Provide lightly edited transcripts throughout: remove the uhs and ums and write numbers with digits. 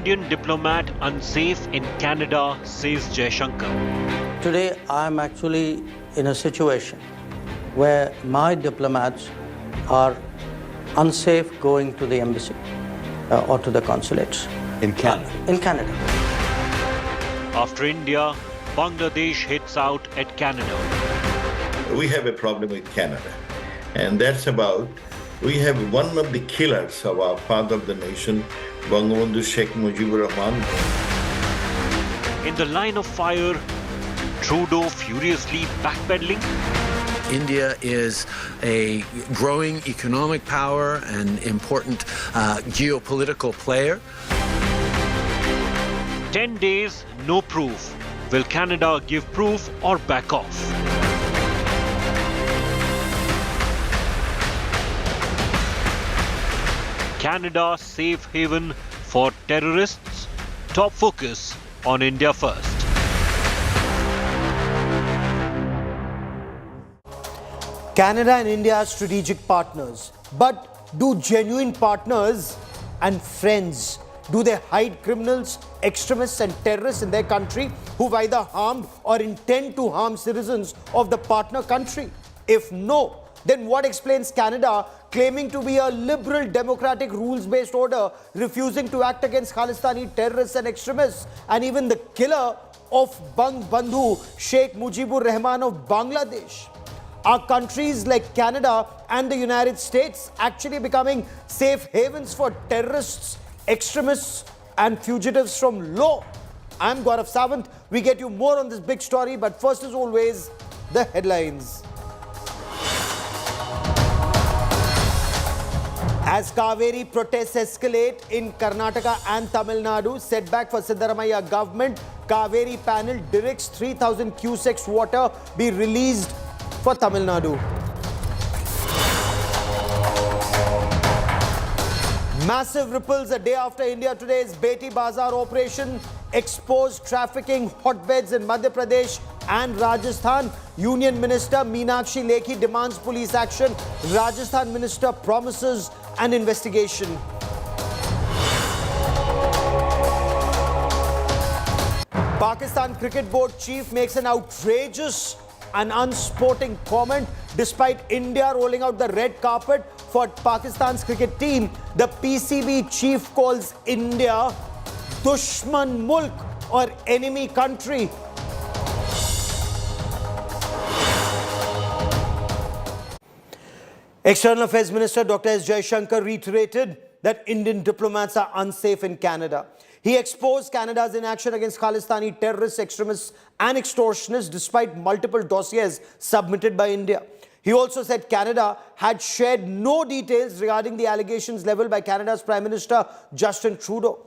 Indian diplomat unsafe in Canada, says Jaishankar. Today, I'm actually in a situation where my diplomats are unsafe going to the embassy or to the consulates. In Canada? In Canada. After India, Bangladesh hits out at Canada. We have a problem with Canada, and that's about we have one of the killers of our father of the nation, Bangabandhu Sheikh Mujibur Rahman. In the line of fire, Trudeau furiously backpedaling. India is a growing economic power and important geopolitical player. 10 days, no proof. Will Canada give proof or back off? Canada safe haven for terrorists? Top focus on India first. Canada and India are strategic partners. But do genuine partners and friends, do they hide criminals, extremists and terrorists in their country who've either harmed or intend to harm citizens of the partner country? If no, then what explains Canada claiming to be a liberal, democratic, rules-based order, refusing to act against Khalistani terrorists and extremists, and even the killer of Bangabandhu Sheikh Mujibur Rahman of Bangladesh? Are countries like Canada and the United States actually becoming safe havens for terrorists, extremists and fugitives from law? I'm Gaurav Sawant. We get you more on this big story, but first as always, the headlines. As Kaveri protests escalate in Karnataka and Tamil Nadu, setback for Siddaramaiah government, Kaveri panel directs 3,000 cusecs water be released for Tamil Nadu. Massive ripples a day after India Today's Beti Bazaar operation exposed trafficking hotbeds in Madhya Pradesh and Rajasthan. Union Minister Meenakshi Lekhi demands police action. Rajasthan Minister promises an investigation. Pakistan Cricket Board chief makes an outrageous and unsporting comment. Despite India rolling out the red carpet for Pakistan's cricket team, the PCB chief calls India Dushman Mulk or enemy country. External Affairs Minister Dr. S. Jaishankar reiterated that Indian diplomats are unsafe in Canada. He exposed Canada's inaction against Khalistani terrorists, extremists and extortionists despite multiple dossiers submitted by India. He also said Canada had shared no details regarding the allegations leveled by Canada's Prime Minister Justin Trudeau.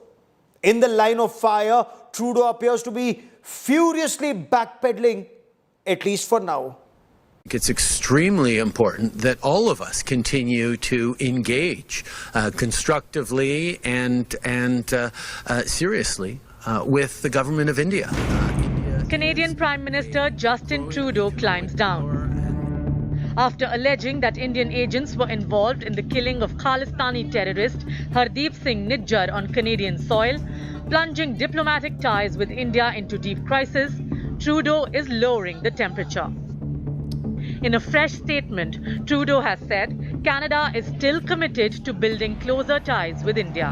In the line of fire, Trudeau appears to be furiously backpedaling, at least for now. It's extremely important that all of us continue to engage constructively and seriously with the government of India. Canadian Prime Minister Justin Trudeau climbs down after alleging that Indian agents were involved in the killing of Khalistani terrorist Hardeep Singh Nijjar on Canadian soil, plunging diplomatic ties with India into deep crisis. Trudeau is lowering the temperature. In a fresh statement, Trudeau has said Canada is still committed to building closer ties with India.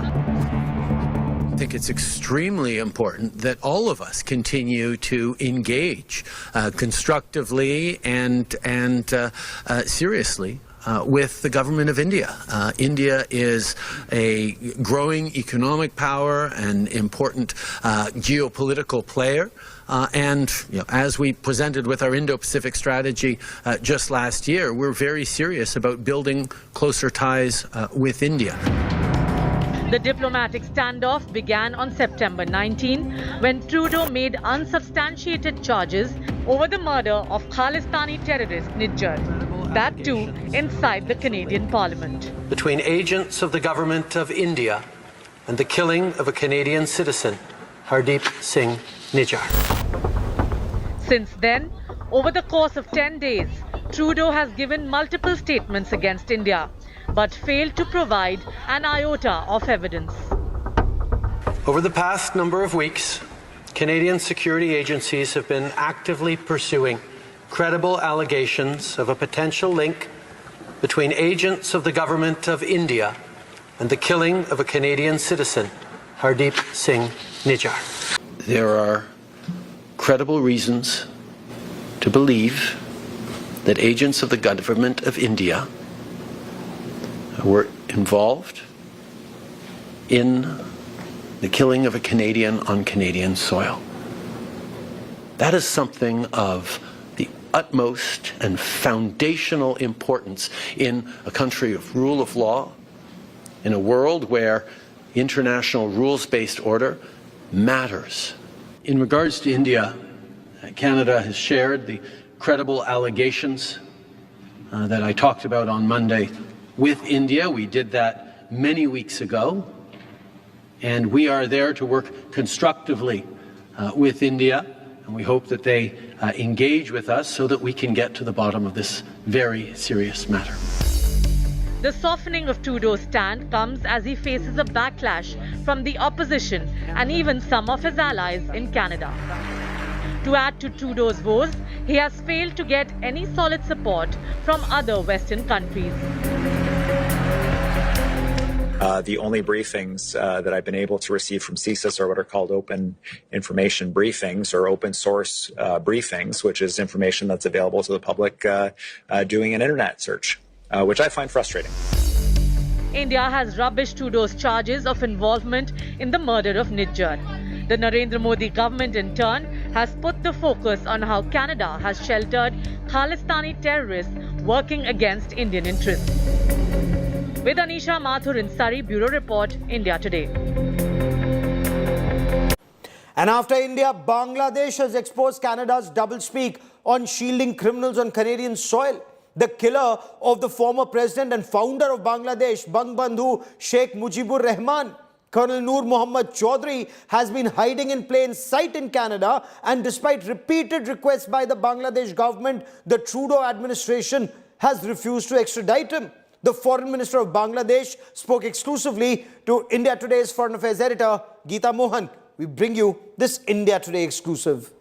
I think it's extremely important that all of us continue to engage constructively and seriously with the government of India. India is a growing economic power and important geopolitical player. And as we presented with our Indo-Pacific strategy just last year, we're very serious about building closer ties with India. The diplomatic standoff began on September 19 when Trudeau made unsubstantiated charges over the murder of Khalistani terrorist Nijjar, that too inside the Canadian Parliament. Between agents of the government of India and the killing of a Canadian citizen, Hardeep Singh Nijjar. Since then, over the course of 10 days, Trudeau has given multiple statements against India, but failed to provide an iota of evidence. Over the past number of weeks, Canadian security agencies have been actively pursuing credible allegations of a potential link between agents of the government of India and the killing of a Canadian citizen, Hardeep Singh Nijjar. There are credible reasons to believe that agents of the government of India were involved in the killing of a Canadian on Canadian soil. That is something of the utmost and foundational importance in a country of rule of law, in a world where international rules-based order matters. In regards to India, Canada has shared the credible allegations that I talked about on Monday with India. We did that many weeks ago, and we are there to work constructively with India, and we hope that they engage with us so that we can get to the bottom of this very serious matter. The softening of Trudeau's stand comes as he faces a backlash from the opposition and even some of his allies in Canada. To add to Trudeau's woes, he has failed to get any solid support from other Western countries. The only briefings that I've been able to receive from CSIS are what are called open information briefings or open source briefings, which is information that's available to the public doing an internet search, which I find frustrating. India has rubbished Trudeau's charges of involvement in the murder of Nijjar. The Narendra Modi government, in turn, has put the focus on how Canada has sheltered Khalistani terrorists working against Indian interests. With Anisha Mathur in Surrey, Bureau Report, India Today. And after India, Bangladesh has exposed Canada's doublespeak on shielding criminals on Canadian soil. The killer of the former president and founder of Bangladesh, Bangabandhu Sheikh Mujibur Rahman, Colonel Noor Mohammad Chaudhry, has been hiding in plain sight in Canada, and despite repeated requests by the Bangladesh government, the Trudeau administration has refused to extradite him. The Foreign Minister of Bangladesh spoke exclusively to India Today's Foreign Affairs editor, Geeta Mohan. We bring you this India Today exclusive.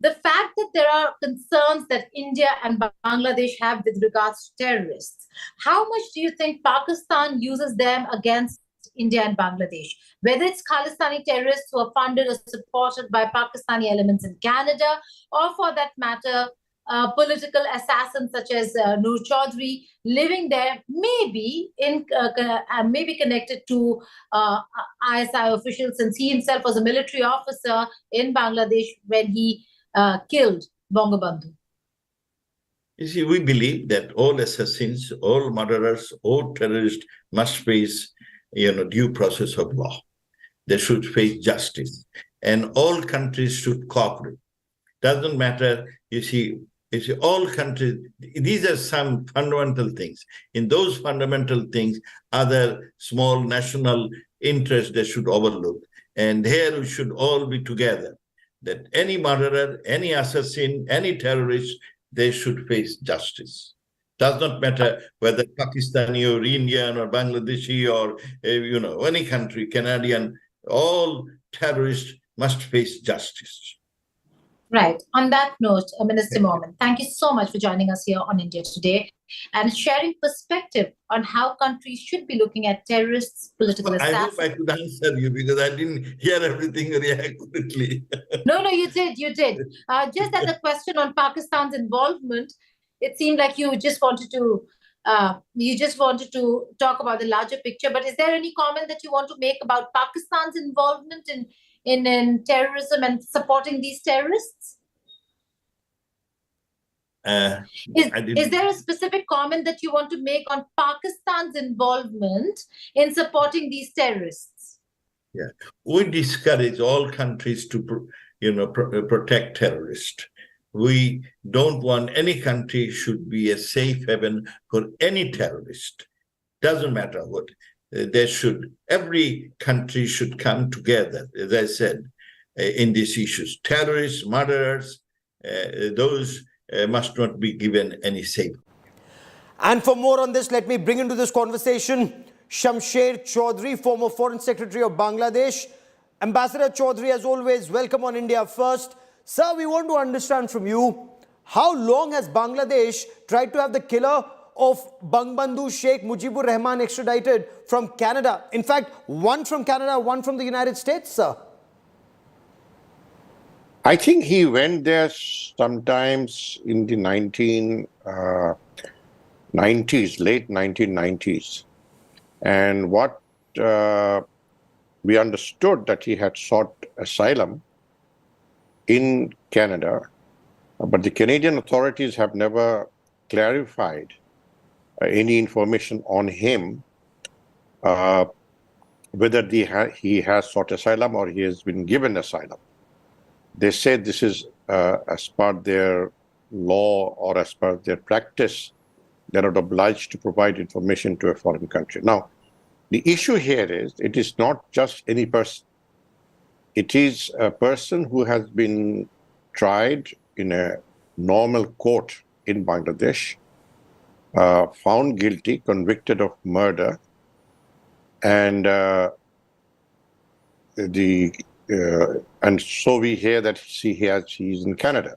The fact that there are concerns that India and Bangladesh have with regards to terrorists, how much do you think Pakistan uses them against India and Bangladesh? Whether it's Khalistani terrorists who are funded or supported by Pakistani elements in Canada, or for that matter, political assassins such as Noor Chaudhry living there, maybe connected to ISI officials, since he himself was a military officer in Bangladesh when he killed Bangabandhu. You see, we believe that all assassins, all murderers, all terrorists must face, due process of law. They should face justice, and all countries should cooperate. Doesn't matter. You see, all countries. These are some fundamental things. In those fundamental things, other small national interests they should overlook, and here we should all be together. That any murderer, any assassin, any terrorist, they should face justice. Does not matter whether Pakistani or Indian or Bangladeshi or, any country, Canadian, all terrorists must face justice. Right. On that note, Minister Mohammed, thank you so much for joining us here on India Today and sharing perspective on how countries should be looking at terrorists, political assassins. I hope I could answer you because I didn't hear everything very accurately. No, you did. Just as a question on Pakistan's involvement, it seemed like you just wanted to talk about the larger picture. But is there any comment that you want to make about Pakistan's involvement in terrorism and supporting these terrorists? Is there a specific comment that you want to make on Pakistan's involvement in supporting these terrorists? Yeah, we discourage all countries to, protect terrorists. We don't want any country should be a safe haven for any terrorist. Doesn't matter what. Every country should come together, as I said, in these issues. Terrorists, murderers, those must not be given any safe. And for more on this, let me bring into this conversation Shamsher Chaudhry, former Foreign Secretary of Bangladesh. Ambassador Chaudhry, as always, welcome on India First. Sir, we want to understand from you, how long has Bangladesh tried to have the killer of Bangbandhu Sheikh Mujibur Rahman extradited from Canada? In fact, one from Canada, one from the United States, sir. I think he went there sometimes in the 1990s, late 1990s. And what we understood that he had sought asylum in Canada, but the Canadian authorities have never clarified any information on him, whether he has sought asylum or he has been given asylum. They said this is as per their law or as per their practice, they're not obliged to provide information to a foreign country. Now, the issue here is it is not just any person. It is a person who has been tried in a normal court in Bangladesh, found guilty, convicted of murder, and and so we hear that he's in Canada.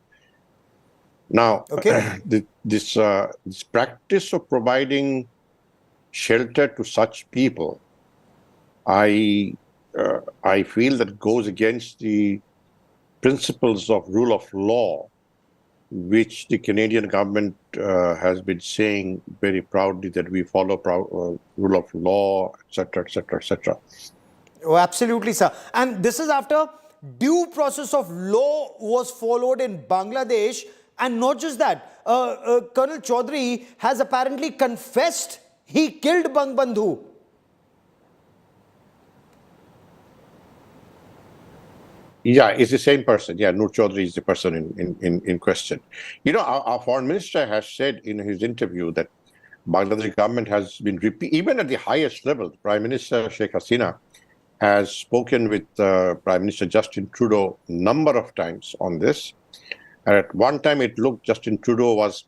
Now, okay. this practice of providing shelter to such people, I feel that goes against the principles of rule of law, which the Canadian government has been saying very proudly that we follow rule of law, etc., etc., etc. Oh, absolutely, sir. And this is after due process of law was followed in Bangladesh. And not just that, Colonel Chaudhry has apparently confessed he killed Bangbandhu. Yeah, it's the same person. Yeah, Noor Chaudhry is the person in question. You know, our foreign minister has said in his interview that Bangladesh government has been, even at the highest level, Prime Minister Sheikh Hasina has spoken with Prime Minister Justin Trudeau a number of times on this. And at one time it looked Justin Trudeau was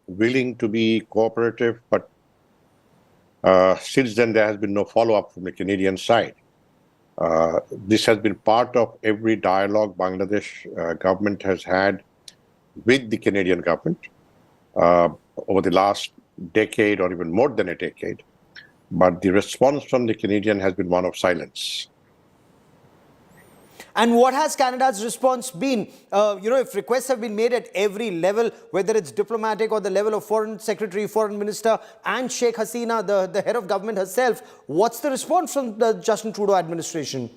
willing to be cooperative, but since then there has been no follow-up from the Canadian side. This has been part of every dialogue Bangladesh government has had with the Canadian government over the last decade or even more than a decade. But the response from the Canadian has been one of silence. And what has Canada's response been? If requests have been made at every level, whether it's diplomatic or the level of Foreign Secretary, Foreign Minister, and Sheikh Hasina, the head of government herself, what's the response from the Justin Trudeau administration?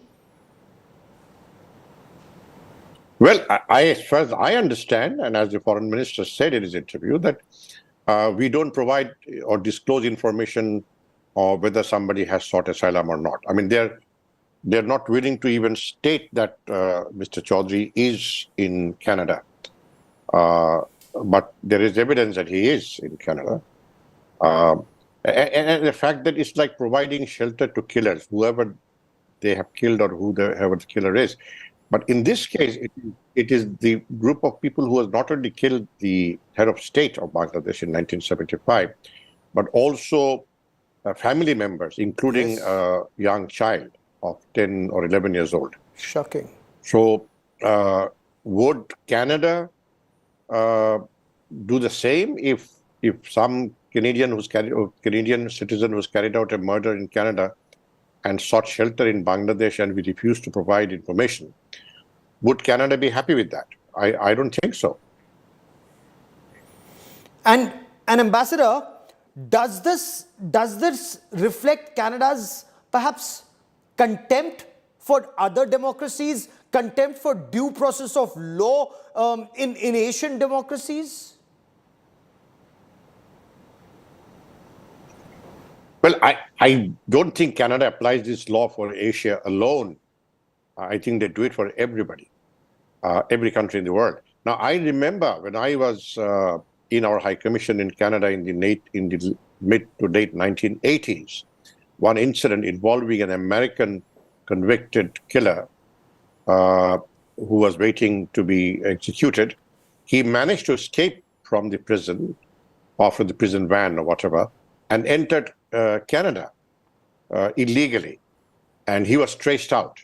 Well, as far as I understand, and as the Foreign Minister said in his interview, that we don't provide or disclose information or whether somebody has sought asylum or not. I mean, they're not willing to even state that Mr. Chaudhry is in Canada. But there is evidence that he is in Canada. And the fact that it's like providing shelter to killers, whoever they have killed or whoever the killer is. But in this case, it is the group of people who has not only killed the head of state of Bangladesh in 1975, but also family members, including a young child of 10 or 11 years old. Shocking. So would Canada do the same if some Canadian citizen who's carried out a murder in Canada and sought shelter in Bangladesh and we refuse to provide information? Would Canada be happy with that? I don't think so. And Ambassador, does this reflect Canada's perhaps contempt for other democracies, contempt for due process of law in Asian democracies? Well, I don't think Canada applies this law for Asia alone. I think they do it for everybody, every country in the world. Now, I remember when I was in our High Commission in Canada in the mid to late 1980s, one incident involving an American convicted killer who was waiting to be executed. He managed to escape from the prison off with the prison van or whatever, and entered Canada illegally. And he was traced out.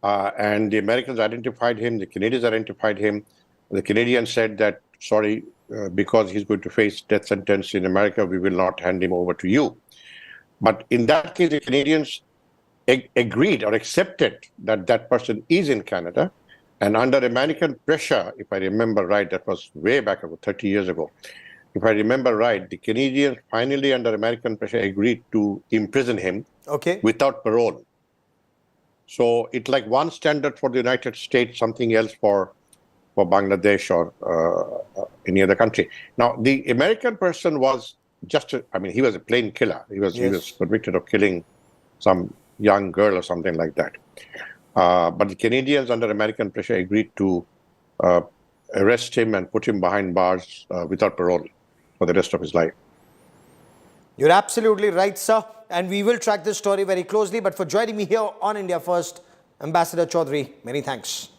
And the Americans identified him, the Canadians identified him. The Canadians said that, sorry, because he's going to face death sentence in America, we will not hand him over to you. But in that case, the Canadians agreed or accepted that that person is in Canada. And under American pressure, if I remember right, that was way back about 30 years ago. If I remember right, the Canadians finally, under American pressure, agreed to imprison him without parole. So it's like one standard for the United States, something else for Bangladesh or any other country. Now, the American person was he was a plain killer. He was convicted of killing some young girl or something like that. But the Canadians, under American pressure, agreed to arrest him and put him behind bars without parole for the rest of his life. You're absolutely right, sir. And we will track this story very closely. But for joining me here on India First, Ambassador Chaudhary, many thanks.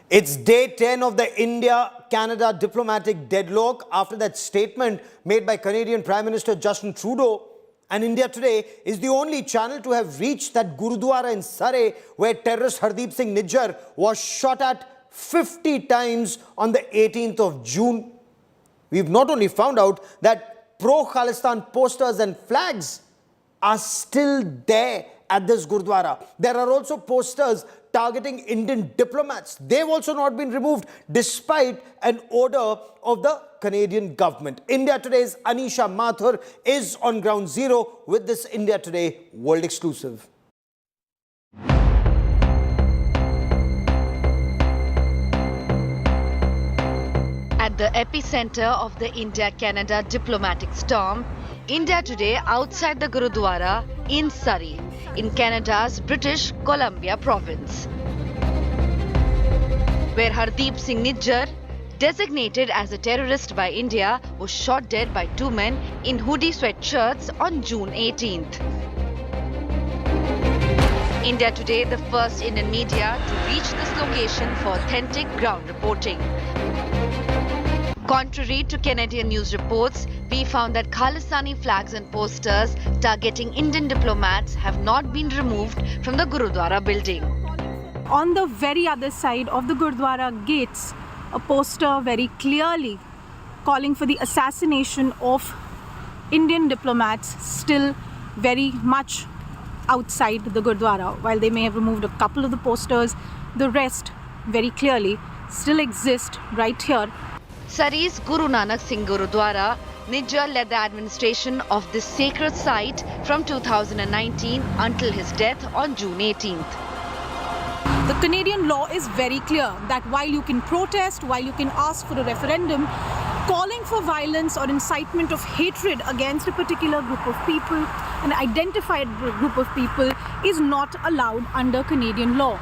It's day 10 of the India-Canada diplomatic deadlock after that statement made by Canadian Prime Minister Justin Trudeau. And India Today is the only channel to have reached that Gurudwara in Surrey where terrorist Hardeep Singh Nijjar was shot at 50 times on the 18th of June. We've not only found out that pro-Khalistan posters and flags are still there at this Gurudwara. There are also posters targeting Indian diplomats. They've also not been removed despite an order of the Canadian government. India Today's Anisha Mathur is on ground zero with this India Today World Exclusive. At the epicenter of the India-Canada diplomatic storm, India Today outside the Gurudwara in Surrey, in Canada's British Columbia province, where Hardeep Singh Nijjar, designated as a terrorist by India, was shot dead by two men in hoodie sweatshirts on June 18th. India Today, the first Indian media to reach this location for authentic ground reporting. Contrary to Canadian news reports, we found that Khalistani flags and posters targeting Indian diplomats have not been removed from the Gurudwara building. On the very other side of the Gurudwara gates, a poster very clearly calling for the assassination of Indian diplomats still very much outside the Gurudwara. While they may have removed a couple of the posters, the rest very clearly still exist right here. Surrey's Guru Nanak Singh Gurudwara, Nijjar led the administration of this sacred site from 2019 until his death on June 18th. The Canadian law is very clear that while you can protest, while you can ask for a referendum, calling for violence or incitement of hatred against a particular group of people, an identified group of people, is not allowed under Canadian law.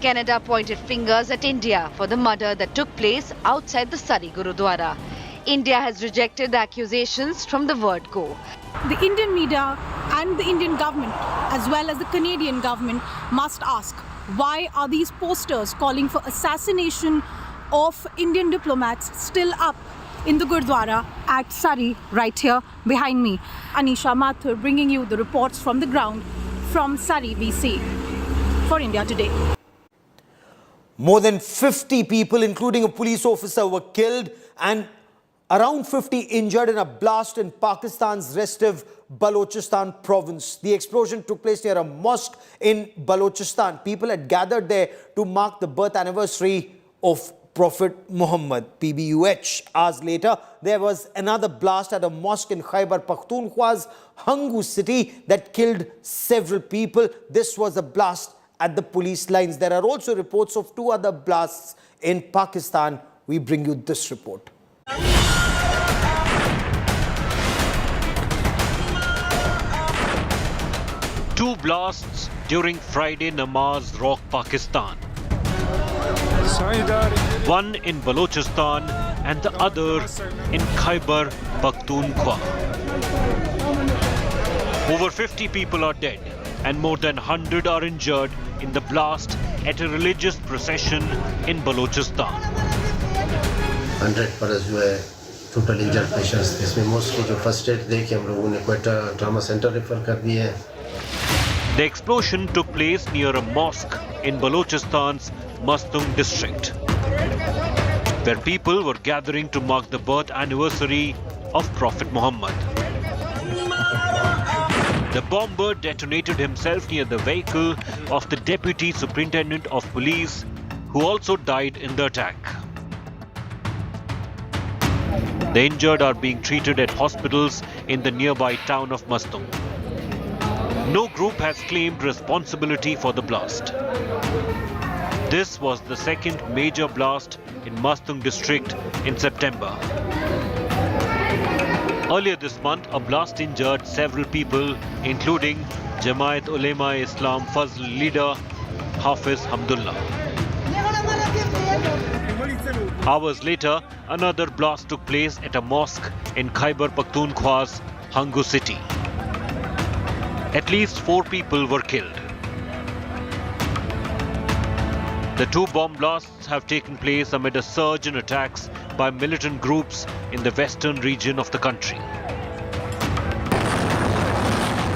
Canada pointed fingers at India for the murder that took place outside the Surrey Gurudwara. India has rejected the accusations from the word go. The Indian media and the Indian government, as well as the Canadian government, must ask, why are these posters calling for assassination of Indian diplomats still up in the Gurudwara at Surrey, right here behind me? Anisha Mathur bringing you the reports from the ground from Surrey, BC, for India Today. More than 50 people, including a police officer, were killed and around 50 injured in a blast in Pakistan's restive Balochistan province. The explosion took place near a mosque in Balochistan. People had gathered there to mark the birth anniversary of Prophet Muhammad, PBUH. Hours later, there was another blast at a mosque in Khyber Pakhtunkhwa's Hangu city that killed several people. This was a blast at the police lines. There are also reports of two other blasts in Pakistan. We bring you this report. Two blasts during Friday namaz rock Pakistan. One in Balochistan and the other in Khyber Pakhtunkhwa. Over 50 people are dead and more than 100 are injured in the blast at a religious procession in Balochistan. 100 परस जो है total injured patients थे, इसमें mostly जो first aid दे के हम लोगों ने Quetta trauma centre refer कर दिए हैं। The explosion took place near a mosque in Balochistan's Mastung district, where people were gathering to mark the birth anniversary of Prophet Muhammad. The bomber detonated himself near the vehicle of the Deputy Superintendent of Police, who also died in the attack. The injured are being treated at hospitals in the nearby town of Mastung. No group has claimed responsibility for the blast. This was the second major blast in Mastung district in September. Earlier this month, a blast injured several people, including Jamaat Ulema-e-Islam Fazl leader Hafiz Hamdullah. Hours later, another blast took place at a mosque in Khyber Pakhtunkhwa's Hangu city. At least 4 people were killed. The 2 bomb blasts have taken place amid a surge in attacks by militant groups in the western region of the country.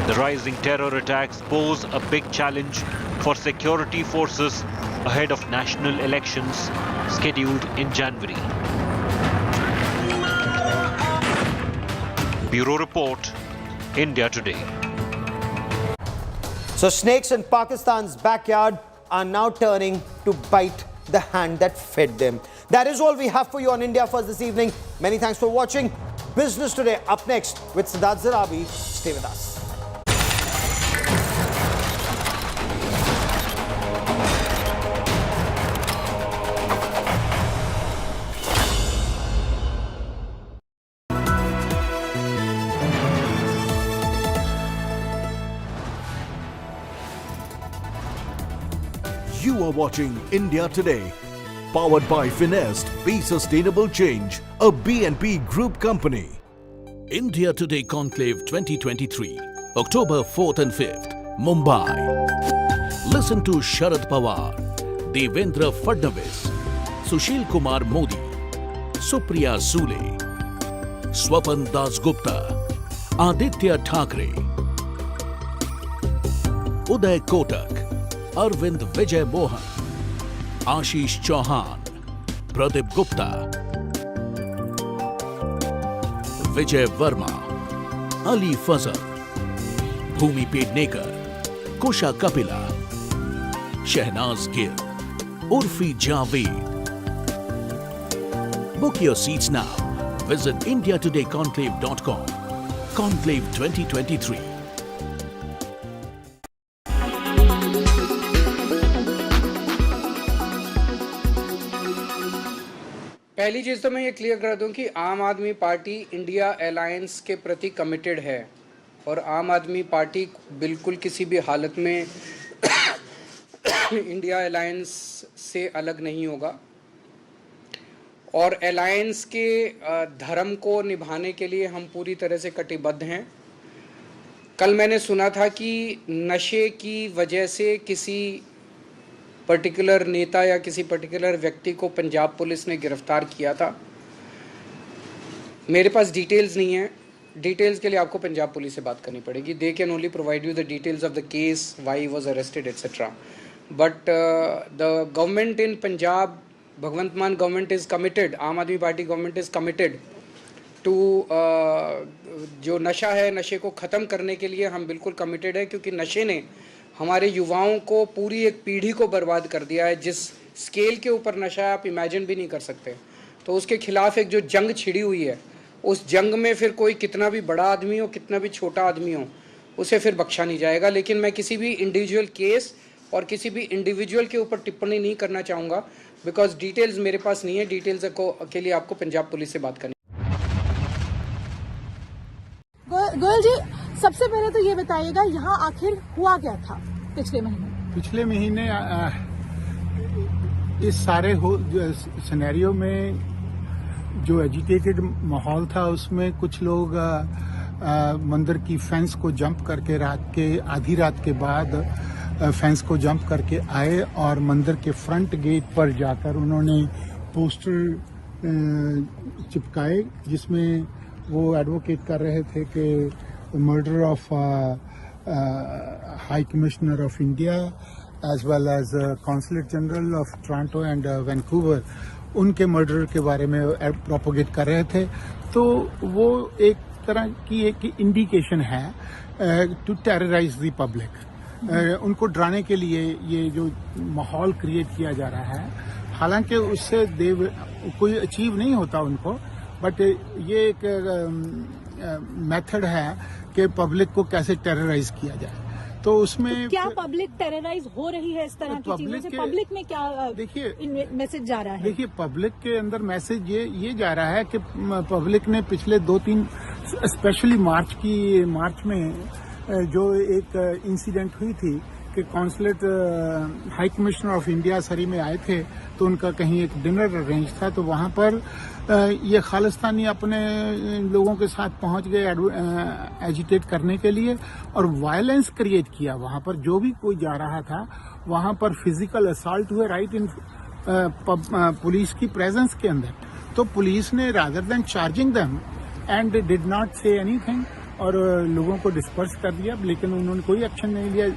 The rising terror attacks pose a big challenge for security forces ahead of national elections scheduled in January. Bureau Report, India Today. So snakes in Pakistan's backyard are now turning to bite the hand that fed them. That is all we have for you on India First this evening. Many thanks for watching. Business Today up next with Siddharth Zarabi. Stay with us. You are watching India Today, powered by Finest, Be Sustainable Change, a BNP Group company. India Today Conclave 2023, October 4th and 5th, Mumbai. Listen to Sharad Pawar, Devendra Fadnavis, Sushil Kumar Modi, Supriya Sule, Swapan Dasgupta, Aditya Thackeray, Uday Kotak, Arvind Vijay Mohan, Ashish Chauhan, Pradip Gupta, Vijay Verma, Ali Fazal, Bhumi Pednekar, Kusha Kapila, Shehnaz Gill, Urfi Javed. Book your seats now. Visit indiatodayconclave.com. Conclave 2023. पहली चीज़ तो मैं ये clear कर दूं कि आम Aadmi party India alliance के प्रति कमिटेड है और आम आदमी पार्टी बिल्कुल किसी भी हालत में इंडिया अलायंस से अलग नहीं होगा और अलायंस के धर्म को निभाने के लिए हम पूरी तरह से कटिबद्ध हैं। कल मैंने सुना था कि नशे की वजह से किसी पर्टिकुलर नेता या किसी पर्टिकुलर व्यक्ति को पंजाब पुलिस ने गिरफ्तार किया था। मेरे पास डिटेल्स नहीं है, डिटेल्स के लिए आपको पंजाब पुलिस से बात करनी पड़ेगी। They can only provide you the details of the case, why he was arrested etcetera. But the government in Punjab, Bhagwant Mann government is committed, Aam Aadmi Party government is committed to जो नशा है, नशे को ख़त्म करने के लिए हम बिल्कुल कमिटेड है, क्योंकि नशे ने हमारे युवाओं को, पूरी एक पीढ़ी को बर्बाद कर दिया है। जिस स्केल के ऊपर नशा है आप इमेजिन भी नहीं कर सकते। तो उसके खिलाफ एक जो जंग छिड़ी हुई है, उस जंग में फिर कोई कितना भी बड़ा आदमी हो, कितना भी छोटा आदमी हो, उसे फिर बख्शा नहीं जाएगा। लेकिन मैं किसी भी इंडिविजुअल केस और किसी भी इंडिविजुअल के ऊपर टिप्पणी नहीं करना चाहूँगा, बिकॉज डिटेल्स मेरे पास नहीं है। डिटेल्स के लिए आपको पंजाब पुलिस से बात करनी। गोयल जी, सबसे पहले तो ये बताइएगा यहाँ आखिर हुआ क्या था पिछले महीने? पिछले महीने इस सारे सिनेरियो में जो एजिटेटेड माहौल था, उसमें कुछ लोग मंदिर की फेंस को जंप करके आधी रात के बाद फेंस को जंप करके आए और मंदिर के फ्रंट गेट पर जाकर उन्होंने पोस्टर चिपकाए, जिसमें वो एडवोकेट कर रहे थे कि murder of high commissioner of India as well as consulate general of Toronto and Vancouver, उनके मर्डर के बारे में प्रोपोगेट कर रहे थे। तो वो एक तरह की एक इंडिकेशन है टू टेरराइज द पब्लिक। उनको डराने के लिए ये जो माहौल क्रिएट किया जा रहा है, हालांकि उससे कोई अचीव नहीं होता उनको, बट ये एक मेथड है कि पब्लिक को कैसे टेरराइज किया जाए। तो उसमें तो क्या पब्लिक टेरराइज हो रही है इस तरह की चीजों से? पब्लिक में क्या देखिए मैसेज जा रहा है? देखिए, पब्लिक के अंदर मैसेज ये जा रहा है कि पब्लिक ने पिछले 2-3 स्पेशली मार्च में जो एक इंसिडेंट हुई थी कि consulate high commissioner of India सरी में आए थे, तो उनका कहीं एक डिनर अरेंज था, तो वहां पर ये खालिस्तानी अपने लोगों के साथ पहुंच गए एजिटेट करने के लिए और वायलेंस क्रिएट किया। वहां पर जो भी कोई जा रहा था वहां पर फिजिकल असॉल्ट हुए राइट इन पुलिस की प्रेजेंस के अंदर। तो पुलिस ने rather than charging them and did not say anything और लोगों को डिस्पर्स कर दिया, लेकिन उन्होंने कोई एक्शन नहीं लिया,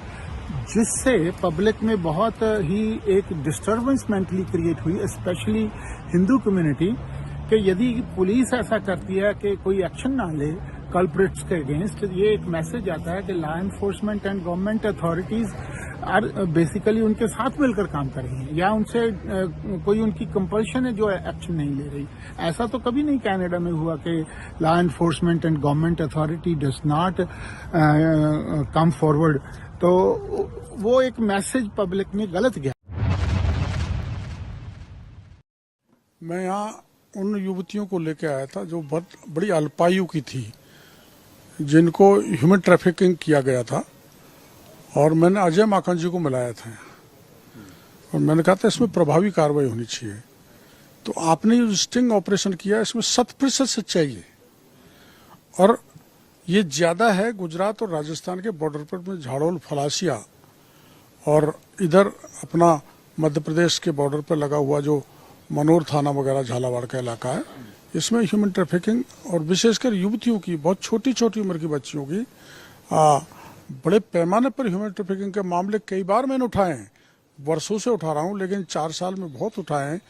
जिससे पब्लिक में बहुत ही एक डिस्टर्बेंस मेंटली क्रिएट हुई, स्पेशली हिंदू कम्युनिटी, कि यदि पुलिस ऐसा करती है कि कोई एक्शन ना ले कल्प्रिट्स के अगेंस्ट, ये एक मैसेज आता है कि law enforcement and government authorities are basically उनके साथ मिलकर काम कर रही हैं, या उनसे कोई उनकी कंपल्शन है जो एक्शन नहीं ले रही। ऐसा तो कभी नहीं कनाडा में हुआ कि law enforcement and government authority does not come forward. तो वो एक मैसेज पब्लिक में गलत गया। मैं यहाँ उन युवतियों को लेकर आया था जो बहुत बड़ी अल्पायु की थी, जिनको ह्यूमन ट्रैफिकिंग किया गया था, और मैंने अजय माखन जी को मिलाया था और मैंने कहा था इसमें प्रभावी कार्रवाई होनी चाहिए। तो आपने जो स्टिंग ऑपरेशन किया इसमें 100% सच्चाई है, और ये ज्यादा है गुजरात और राजस्थान के बॉर्डर पर में झाड़ोल फलासिया और इधर अपना मध्य प्रदेश के बॉर्डर पर लगा हुआ जो मनोर थाना वगैरह झालावाड़ का इलाका है, इसमें ह्यूमन ट्रैफिकिंग और विशेषकर युवतियों की, बहुत छोटी छोटी उम्र की बच्चियों की बड़े पैमाने पर ह्यूमन ट्रैफिकिंग के मामले कई बार मैंने उठाए हैं, वर्षों से उठा रहा हूं, लेकिन 4 साल में बहुत उठाए हैं।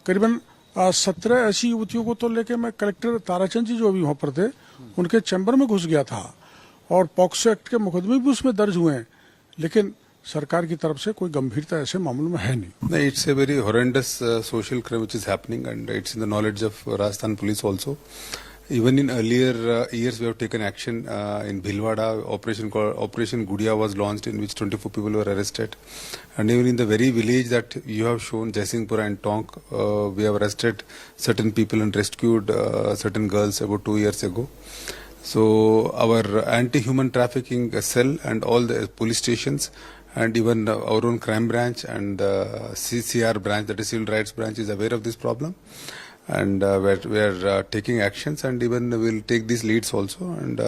करीबन 17 ऐसी युवतियों को तो लेके मैं कलेक्टर ताराचंद जी जो अभी वहां पर थे उनके चैम्बर में घुस गया था, और पॉक्सो एक्ट के मुकदमे भी उसमें दर्ज हुए हैं, लेकिन सरकार की तरफ से कोई गंभीरता ऐसे मामलों में है नहीं। It's a very horrendous social crime which is happening, and it's in the knowledge of Rajasthan police also. Even in earlier years, we have taken action in Bhilwada. Operation Gudia was launched, in which 24 people were arrested, and even in the very village that you have shown, Jaisingpura and Tonk, we have arrested certain people and rescued certain girls about 2 years ago. So our anti-human trafficking cell and all the police stations, and even our own crime branch and CCR branch, that is civil rights branch, is aware of this problem, and we are taking actions, and even we'll take these leads also, and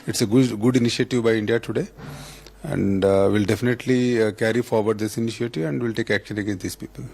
it's a good initiative by India Today, and we'll definitely carry forward this initiative, and we'll take action against these people.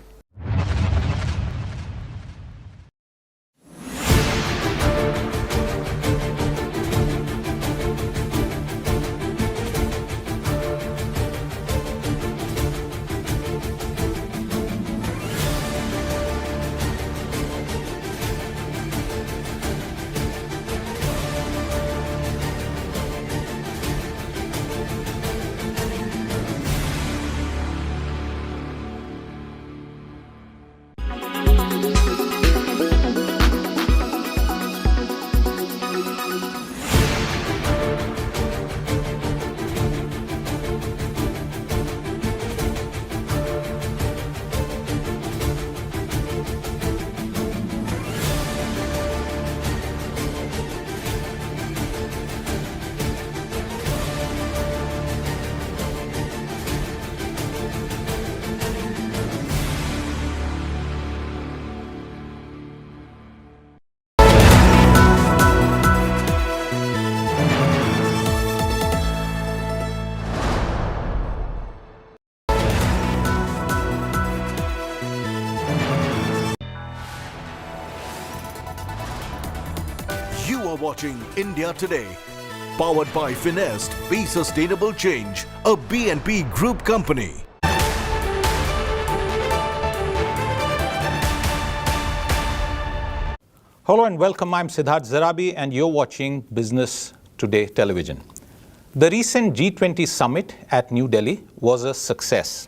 You are watching India Today, powered by Finest, Be Sustainable Change, a BNP Group company. Hello and welcome. I'm Siddharth Zarabi and you're watching Business Today Television. The recent G20 summit at New Delhi was a success.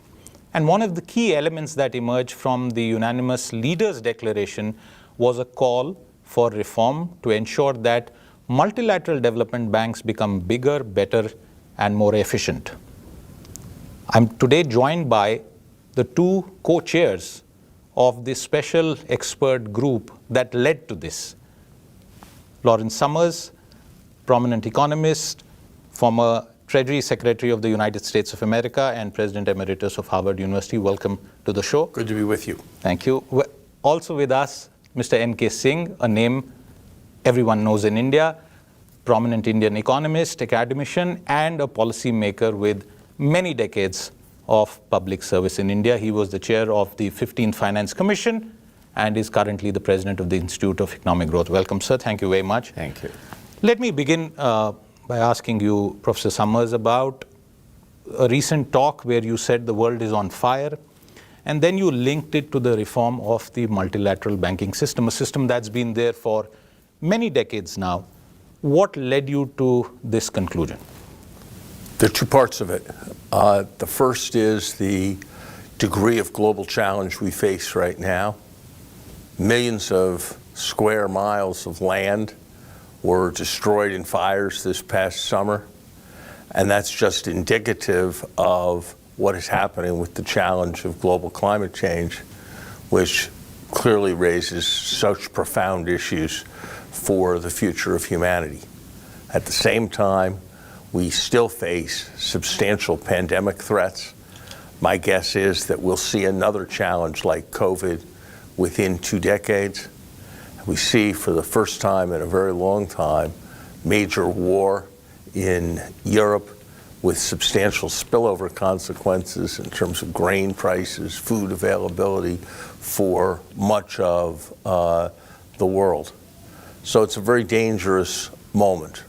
And one of the key elements that emerged from the unanimous leaders' declaration was a call for reform to ensure that multilateral development banks become bigger, better, and more efficient. I'm today joined by the two co-chairs of the special expert group that led to this. Lawrence Summers, prominent economist, former Treasury Secretary of the United States of America and President Emeritus of Harvard University. Welcome to the show. Good to be with you. Thank you. Also with us, Mr. N.K. Singh, a name everyone knows in India, prominent Indian economist, academician, and a policy maker with many decades of public service in India. He was the chair of the 15th Finance Commission and is currently the president of the Institute of Economic Growth. Welcome, sir. Thank you very much. Thank you. Let me begin by asking you, Professor Summers, about a recent talk where you said the world is on fire, and then you linked it to the reform of the multilateral banking system, a system that's been there for many decades now. What led you to this conclusion? There are two parts of it. The first is the degree of global challenge we face right now. Millions of square miles of land were destroyed in fires this past summer, and that's just indicative of what is happening with the challenge of global climate change, which clearly raises such profound issues for the future of humanity. At the same time, we still face substantial pandemic threats. My guess is that we'll see another challenge like COVID within 2 decades. We see for the first time in a very long time major war in Europe with substantial spillover consequences in terms of grain prices, food availability for much of the world. So it's a very dangerous moment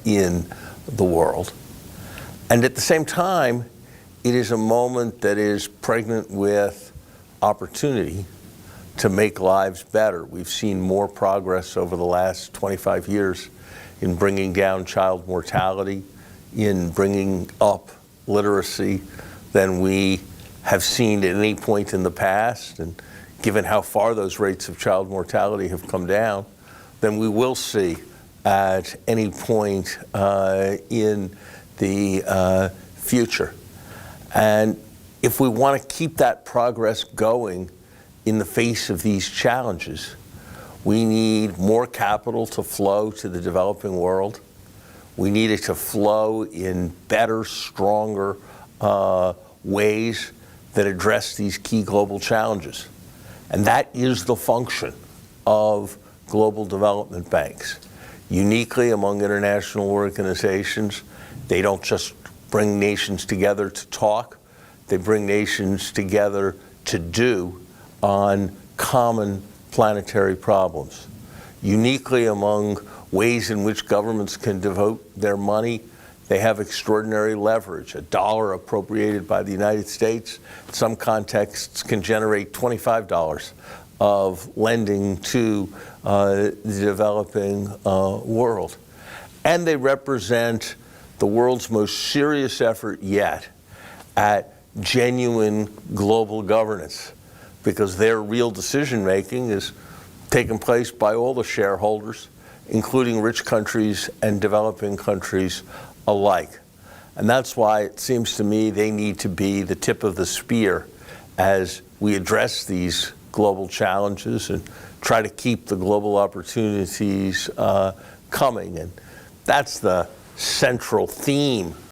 in the world. And at the same time, it is a moment that is pregnant with opportunity to make lives better. We've seen more progress over the last 25 years in bringing down child mortality, in bringing up literacy than we have seen at any point in the past. And given how far those rates of child mortality have come down, then we will see at any point in the future. And if we want to keep that progress going in the face of these challenges, we need more capital to flow to the developing world. We need it to flow in better, stronger ways that address these key global challenges. And that is the function of global development banks. Uniquely among international organizations, they don't just bring nations together to talk, they bring nations together to do on common planetary problems. Uniquely among ways in which governments can devote their money, they have extraordinary leverage. $1 appropriated by the United States, in some contexts, can generate $25 of lending to the developing world. And they represent the world's most serious effort yet at genuine global governance, because their real decision-making is taking place by all the shareholders, including rich countries and developing countries alike. And that's why it seems to me they need to be the tip of the spear as we address these global challenges and try to keep the global opportunities coming. And that's the central theme